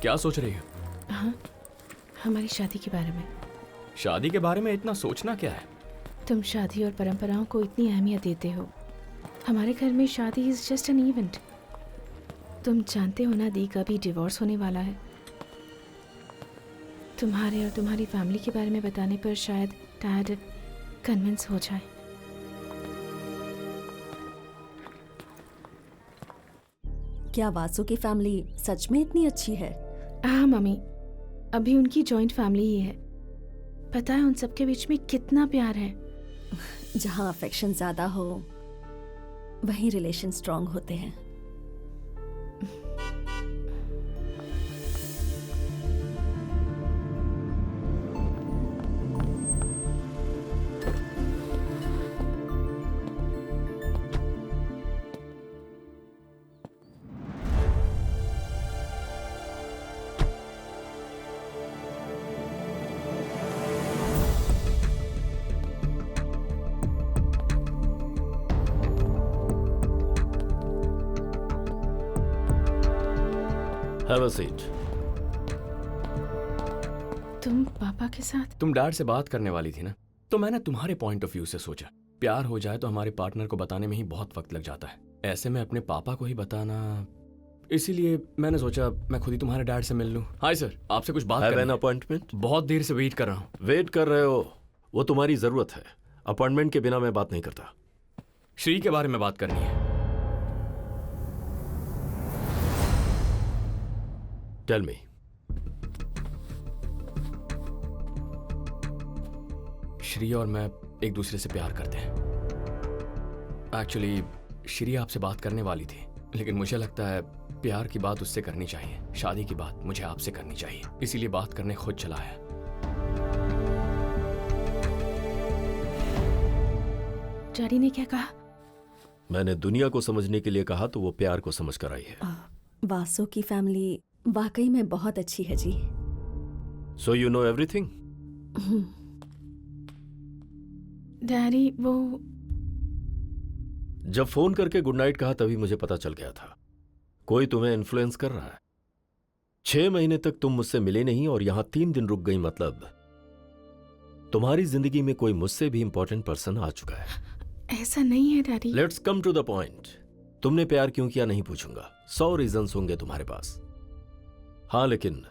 क्या सोच रही हो? हाँ, हमारी शादी के बारे में। शादी के बारे में इतना सोचना क्या है? तुम शादी और परंपराओं को इतनी अहमियत देते हो। हमारे घर में शादी इज जस्ट एन इवेंट। तुम जानते हो ना दी का भी डिवोर्स होने वाला है। तुम्हारे और तुम्हारी फैमिली के बारे में बताने पर शायद डैड कन्विंस हो जाए। क्या वासु की फैमिली सच में इतनी अच्छी है? हाँ मम्मी, अभी उनकी जॉइंट फैमिली ही है। पता है उन सबके बीच में कितना प्यार है। जहाँ अफेक्शन ज्यादा हो वहीं रिलेशन स्ट्रांग होते हैं। Have a seat. तुम पापा के साथ? तुम डैड से बात करने वाली थी ना, तो मैंने तुम्हारे पॉइंट ऑफ व्यू से सोचा। प्यार हो जाए तो हमारे पार्टनर को बताने में ही बहुत वक्त लग जाता है। ऐसे में अपने पापा को ही बताना, इसीलिए मैंने सोचा मैं खुद ही तुम्हारे डैड से मिल लूं। हाय सर, आपसे कुछ बात Have करनी an है। appointment? बहुत देर से वेट कर रहा हूँ। वेट कर रहे हो, वो तुम्हारी जरूरत है। अपॉइंटमेंट के बिना मैं बात नहीं करता। श्री के बारे में बात करनी है। Tell me. श्री और मैं एक दूसरे से प्यार करते हैं। एक्चुअली श्री आपसे बात करने वाली थी, लेकिन मुझे लगता है प्यार की बात उससे करनी चाहिए, शादी की बात मुझे आपसे करनी चाहिए। इसीलिए बात करने खुद चला है। डैडी ने क्या कहा? मैंने दुनिया को समझने के लिए कहा तो वो प्यार को समझ कर आई है। वासु की फैमिली वाकई में बहुत अच्छी है जी। So you know everything? Daddy वो जब फोन करके गुड नाइट कहा तभी मुझे पता चल गया था कोई तुम्हें इन्फ्लुएंस कर रहा है। 6 महीने तक तुम मुझसे मिले नहीं और यहां 3 दिन रुक गई, मतलब तुम्हारी जिंदगी में कोई मुझसे भी इंपॉर्टेंट पर्सन आ चुका है। ऐसा नहीं है daddy. Let's come to the point. तुमने प्यार क्यों किया नहीं पूछूंगा, 100 रीजंस होंगे तुम्हारे पास। हाँ, लेकिन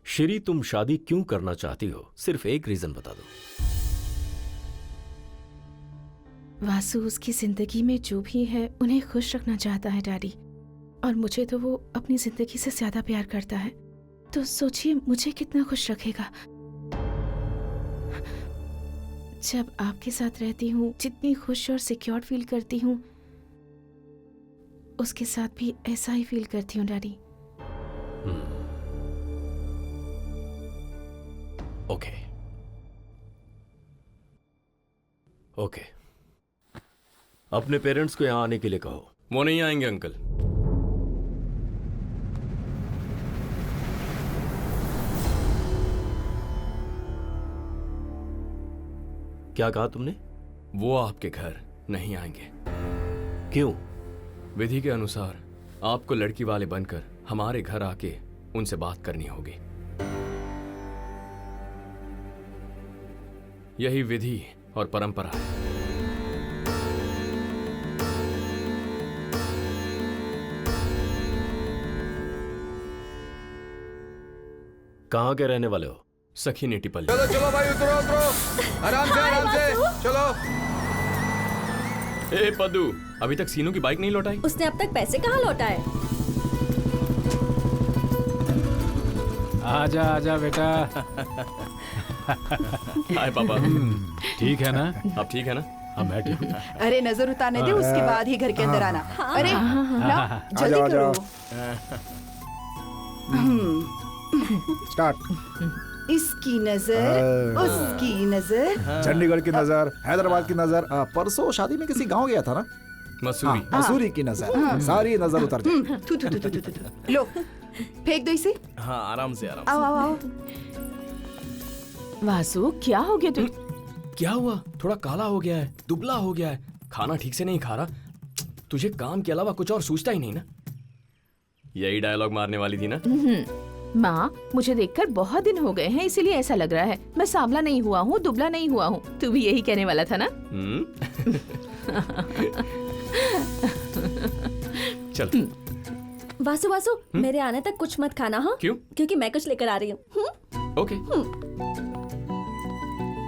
श्री तुम शादी क्यों करना चाहती हो, सिर्फ एक रीजन बता दो। वासु उसकी जिंदगी में जो भी है उन्हें खुश रखना चाहता है डैडी, और मुझे तो वो अपनी जिंदगी से ज्यादा प्यार करता है। तो सोचिए मुझे कितना खुश रखेगा। जब आपके साथ रहती हूँ जितनी खुश और सिक्योर फील करती हूँ, उसके साथ भी ऐसा ही फील करती हूँ डैडी। ओके ओके, अपने पेरेंट्स को यहां आने के लिए कहो। वो नहीं आएंगे अंकल। क्या कहा तुमने? वो आपके घर नहीं आएंगे। क्यों? विधि के अनुसार आपको लड़की वाले बनकर हमारे घर आके उनसे बात करनी होगी। यही विधि और परंपरा है। कहां के रहने वाले हो? सखी ने टिपल। चलो चलो भाई, उतरो उतरो, आराम से चलो। ए पद्दू, अभी तक सीनू की बाइक नहीं लौटाई? उसने अब तक पैसे कहाँ लौटाए? आजा आजा बेटा। हाय पापा। ठीक है ना? आप ठीक है ना? हाँ मैं ठीक हूँ। अरे नजर उतारने दे, उसके बाद ही घर के अंदर आना। अरे ना, जल्दी करो। स्टार्ट। इसकी नजर, उसकी नजर, चंडीगढ़ की नजर, हैदराबाद की नजर, परसों शादी में किसी गांव गया था ना, मसूरी। मसूरी की नजर, सारी नजर उतर जाए। थू थू थू थू थू। लो फेंक दो इसे। हाँ, आराम से आराम आओ आओ आओ। वासु क्या हो गया तुम? क्या हुआ? थोड़ा काला हो गया है, दुबला हो गया है, खाना ठीक से नहीं खा रहा। तुझे काम के अलावा कुछ और सूझता ही नहीं ना? यही डायलॉग मारने वाली थी ना? माँ, मुझे देखकर बहुत दिन हो गए हैं, इसीलिए ऐसा लग रहा है। मैं सांवला नहीं हुआ हूँ, दुबला नहीं हुआ हूँ। तू भी यही कहने वाला था ना? चल। वासु वासु, मेरे आने तक कुछ मत खाना, हाँ? क्यों? क्योंकि मैं कुछ लेकर आ रही हूँ। ओके।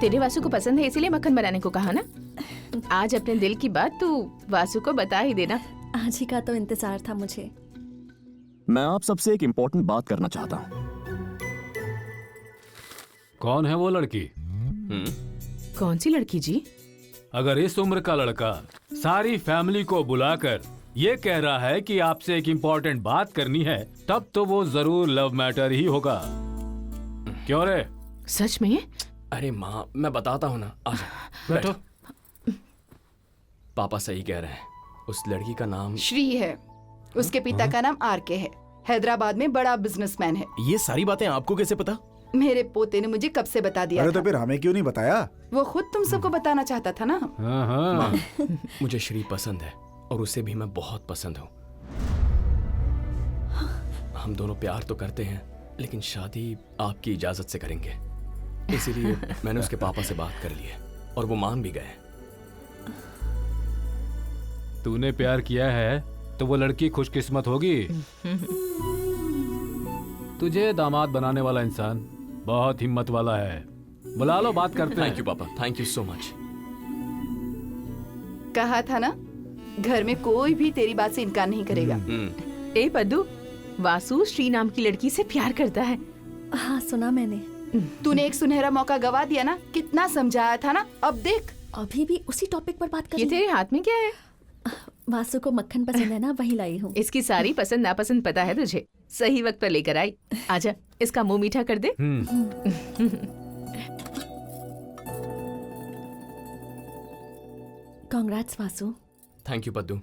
तेरे वासु को पसंद है इसीलिए मक्खन बनाने को कहा ना? आज अपने दिल की बात तू वासु को बता ही देना। आज ही का तो इंतजार था मुझे। मैं आप सबसे एक इम्पोर्टेंट बात करना चाहता हूँ। कौन है वो लड़की? कौन सी लड़की जी? अगर इस उम्र का लड़का सारी फैमिली को बुलाकर ये कह रहा है कि आपसे एक इम्पोर्टेंट बात करनी है, तब तो वो जरूर लव मैटर ही होगा। क्यों रे? सच में? अरे माँ, मैं बताता हूँ ना। आ जाओ, बैठो। पापा सही कह रहे हैं। उस लड़की का नाम श्री है, उसके पिता का नाम आरके है। हैदराबाद में बड़ा बिजनेसमैन है। ये सारी बातें आपको कैसे पता? मेरे पोते ने मुझे कब से बता दिया अरे था। तो फिर हमें क्यों नहीं बताया? वो खुद तुम सबको बताना चाहता था ना। हाँ हाँ। मुझे श्री पसंद है और उसे भी मैं बहुत पसंद हूँ। हम दोनों प्यार तो करते हैं, लेकिन शादी आपकी इजाजत से करेंगे। इसीलिए मैंने उसके पापा से बात कर ली है और वो मान भी गए। तूने प्यार किया है तो वो लड़की खुशकिस्मत होगी। तुझे दामाद बनाने वाला इंसान बहुत हिम्मत वाला है। बुला लो, बात करते थैंक हैं। यू पापा, थैंक यू सो मच। कहा था ना, घर में कोई भी तेरी बात से इनकार नहीं करेगा। ए पद्दू, वासु श्री नाम की लड़की से प्यार करता है। हाँ, सुना मैंने। तूने एक सुनहरा मौका गवा दिया ना। कितना समझाया था ना, अब देख। अभी भी उसी टॉपिक पर बात कर ये रही तेरे हाथ में क्या है? हैं। वासु को मक्खन पसंद है ना, वही लाई हूँ। इसकी सारी पसंद नापसंद पता है तुझे। सही वक्त पर लेकर आई। आजा, इसका मुंह मीठा कर दे। Congrats Vasu. Thank you Paddu.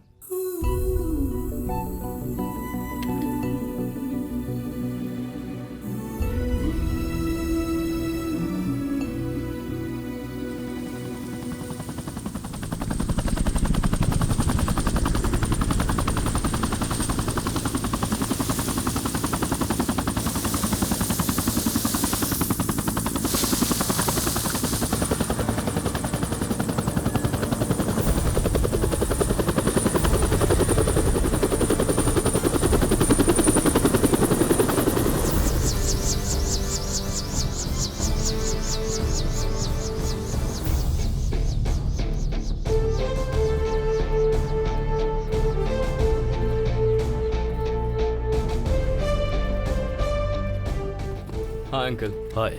हाँ अंकल। हाय।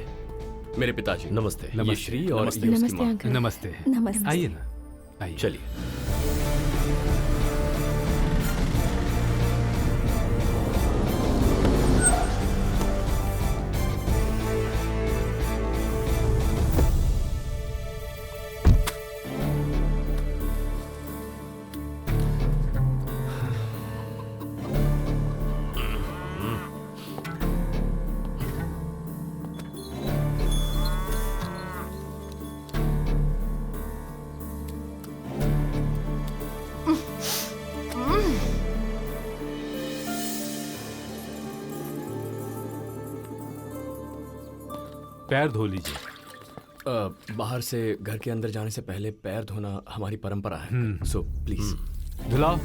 मेरे पिताजी। नमस्ते। ये श्री और नमस्ते। ये उसकी नमस्ते माँ। अंकल। नमस्ते। नमस्ते। आइए ना, आइए। चलिए। पैर धो लीजिए। बाहर से घर के अंदर जाने से पहले पैर धोना हमारी परंपरा है। So please. धुलाओ।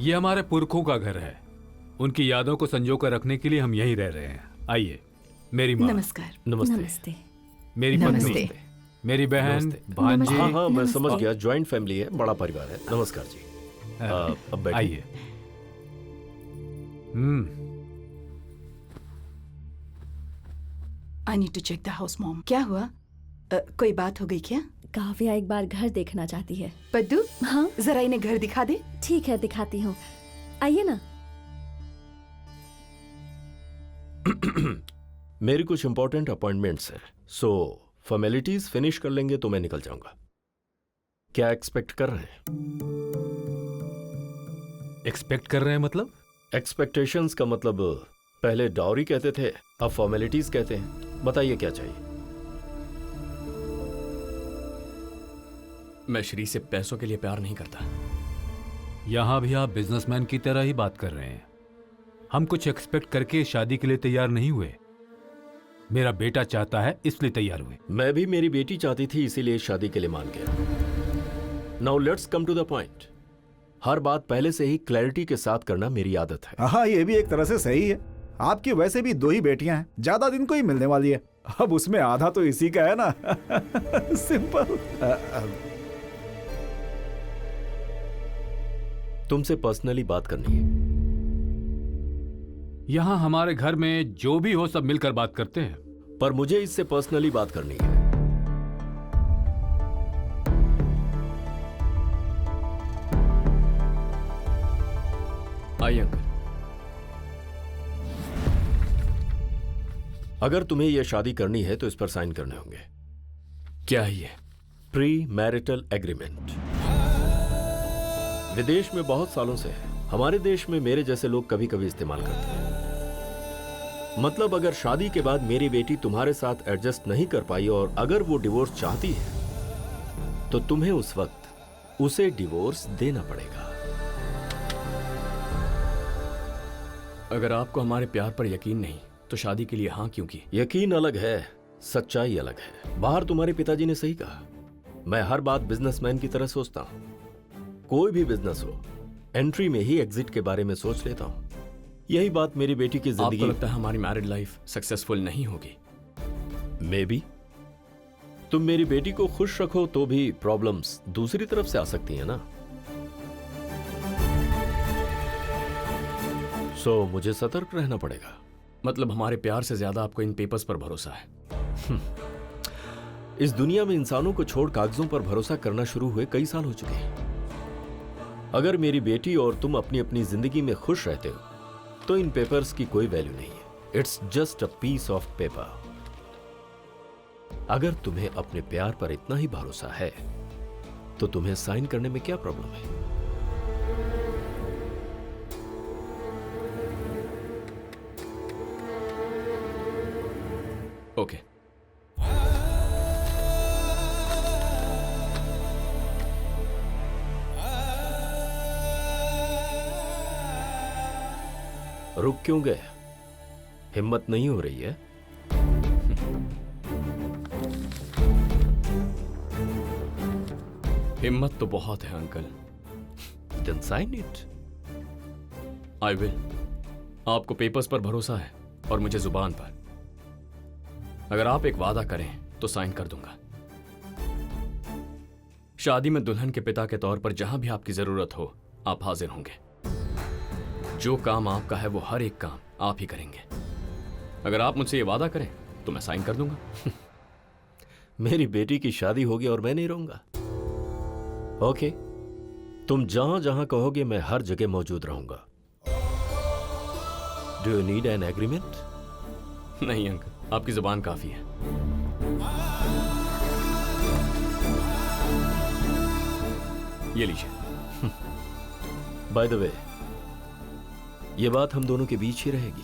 ये हमारे पुरखों का घर है। उनकी यादों को संजो कर रखने के लिए हम यहीं रह रहे हैं। आइए। मेरी माँ, नमस्कार। नमस्ते। नमस्ते। मेरी नमस्ते। पत्नी, मेरी बहन, नमस्ते। भांजी। हाँ हाँ, मैं नमस्ते। समझ गया। ज्वाइंट फैमिली है, बड़ा परिवार है। नमस्कार जी। अब बैठिए। आइए। I need to check the house mom. क्या हुआ? कोई बात हो गई क्या? काव्या एक बार घर देखना चाहती है। पद्दू, हाँ, जरा इन्हें घर दिखा दे। ठीक है, दिखाती हूँ। आइए ना। मेरी कुछ इंपॉर्टेंट अपॉइंटमेंट्स हैं, सो फॉर्मेलिटीज फिनिश कर लेंगे तो मैं निकल जाऊंगा। क्या एक्सपेक्ट कर रहे हैं? एक्सपेक्ट कर रहे हैं मतलब? एक्सपेक्टेशंस का मतलब पहले डाउरी कहते थे, अब फॉर्मेलिटीज कहते हैं। बताइए क्या चाहिए? मैं श्री से पैसों के लिए प्यार नहीं करता। यहां भी आप बिजनेसमैन की तरह ही बात कर रहे हैं। हम कुछ एक्सपेक्ट करके शादी के लिए तैयार नहीं हुए। मेरा बेटा चाहता है इसलिए तैयार हुए। मैं भी मेरी बेटी चाहती थी, इसीलिए शादी के लिए मान गया। Now let's come to the point. हर बात पहले से ही क्लैरिटी के साथ करना मेरी आदत है। हाँ, ये भी एक तरह से सही है। आपकी वैसे भी 2 ही बेटियां हैं, ज्यादा दिन को ही मिलने वाली है। अब उसमें आधा तो इसी का है ना। सिंपल। तुमसे पर्सनली बात करनी है। यहां हमारे घर में जो भी हो सब मिलकर बात करते हैं। पर मुझे इससे पर्सनली बात करनी है। आइए अंकल। अगर तुम्हें यह शादी करनी है तो इस पर साइन करने होंगे। क्या है ये? Pre marital agreement. विदेश में बहुत सालों से है, हमारे देश में मेरे जैसे लोग कभी कभी इस्तेमाल करते हैं। मतलब अगर शादी के बाद मेरी बेटी तुम्हारे साथ एडजस्ट नहीं कर पाई और अगर वो डिवोर्स चाहती है तो तुम्हें उस वक्त उसे डिवोर्स देना पड़ेगा। अगर आपको हमारे प्यार पर यकीन नहीं तो शादी के लिए हाँ क्यों की? यकीन अलग है, सच्चाई अलग है। बाहर तुम्हारे पिताजी ने सही कहा। मैं हर बात बिजनेसमैन की तरह सोचता हूं। कोई भी बिजनेस हो, एंट्री में ही एग्जिट के बारे में सोच लेता हूं। यही बात मेरी बेटी की जिंदगी। आपको लगता है हमारी मैरिड लाइफ सक्सेसफुल नहीं होगी? May be. तुम मेरी बेटी को खुश रखो तो भी प्रॉब्लम्स दूसरी तरफ से आ सकती है ना। सो मुझे सतर्क रहना पड़ेगा। मतलब हमारे प्यार से ज्यादा आपको इन पेपर्स पर भरोसा है? इस दुनिया में इंसानों को छोड़ कागजों पर भरोसा करना शुरू हुए कई साल हो चुके हैं। अगर मेरी बेटी और तुम अपनी अपनी जिंदगी में खुश रहते हो तो इन पेपर्स की कोई वैल्यू नहीं है। It's just a piece of paper. अगर तुम्हें अपने प्यार पर इतना ही भरोसा है तो तुम्हें साइन करने में क्या प्रॉब्लम है? ओके। रुक क्यों गए? हिम्मत नहीं हो रही है? हिम्मत तो बहुत है uncle. Then sign it. I will. आपको पेपर्स पर भरोसा है और मुझे जुबान पर। अगर आप एक वादा करें तो साइन कर दूंगा। शादी में दुल्हन के पिता के तौर पर जहां भी आपकी जरूरत हो आप हाजिर होंगे। जो काम आपका है वो हर एक काम आप ही करेंगे। अगर आप मुझसे ये वादा करें तो मैं साइन कर दूंगा। मेरी बेटी की शादी होगी और मैं नहीं रहूंगा। ओके, तुम जहां जहां कहोगे मैं हर जगह मौजूद रहूंगा। Do you need an agreement? नहीं अंकल, आपकी जुबान काफी है। ये लीजिए। बाय द वे, ये बात हम दोनों के बीच ही रहेगी।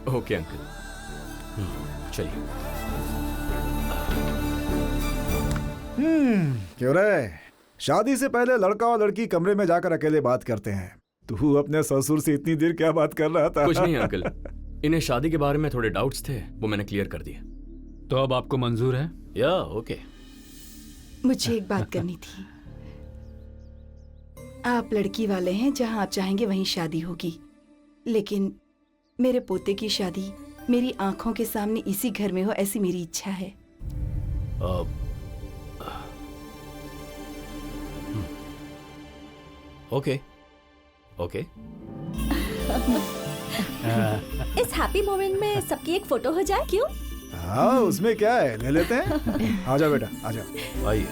ओके अंकल, चलिए। क्यों रे? शादी से पहले लड़का और लड़की कमरे में जाकर अकेले बात करते हैं। तू अपने ससुर से इतनी देर क्या बात कर रहा था? कुछ नहीं अंकल, इन्हें शादी के बारे में थोड़े डाउट्स थे, वो मैंने क्लियर कर दिए। तो अब आपको मंजूर है? या ओके। मुझे एक बात करनी थी। आप लड़की वाले हैं, जहां आप चाहेंगे वहीं शादी होगी। लेकिन मेरे पोते की शादी मेरी आंखों के सामने इसी घर में हो, ऐसी मेरी इच्छा है। Okay okay. इस हैप्पी मोमेंट में सबकी एक फोटो हो जाए, क्यों? हाँ, उसमें क्या है, ले लेते हैं। आजा बेटा, आजा। आइए।